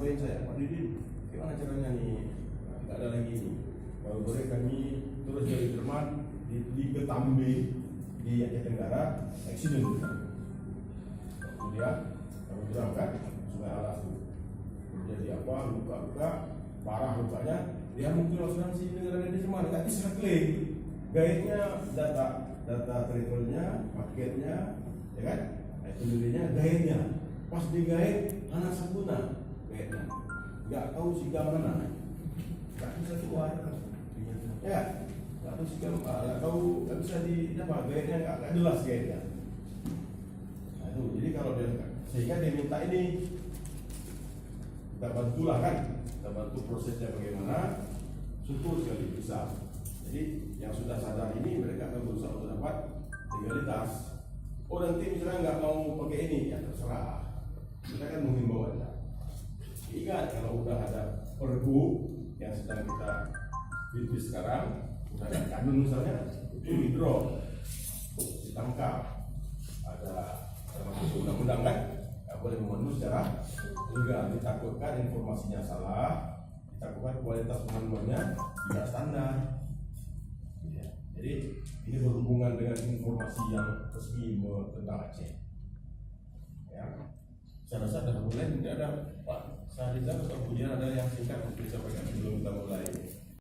jumpain saya, Pak Didin, gimana caranya nih? Nggak ada lagi nih. Baru-baru kami terus dari Jerman di Ketambe di Aceh Tenggara, accident. Kemudian kami berangkat Sungai Alas itu. Jadi apa? Luka-luka parah lukanya. Dia mungkin asuransi negara di Jerman nggak bisa klaim. Guide-nya data travelnya, paketnya, ya kan? Itinerary-nya, guide-nya. Pas di guide, anak sakuna guide-nya. Nggak tahu siga mana, nggak bisa keluar. Ya, nggak tahu siga, nggak tahu, nggak bisa di apa guide-nya nggak jelas guide-nya. Nah itu, jadi kalau dia sehingga dia minta ini kita bantulah kan, kita bantu prosesnya bagaimana, syukur sekali bisa. Jadi yang sudah sadar ini mereka akan berusaha untuk dapat legalitas. Oh nanti misalnya nggak mau pakai ini, ya terserah. Kita kan menghimbau aja. Ingat kalau udah ada pergub yang sedang kita bidik sekarang, udah ada kanun misalnya, itu withdraw, ditangkap. Ada termasuk undang-undang kan, nggak boleh memenuhi secara legal. Ditakutkan informasinya salah, ditakutkan kualitas pemenuhannya tidak standar. Jadi ini berhubungan dengan informasi yang resmi tentang Aceh. Ya, saya rasa dah mulai tidak ada Pak Syahrizal atau kemudian ada yang singkat untuk disampaikan sebelum kita mulai.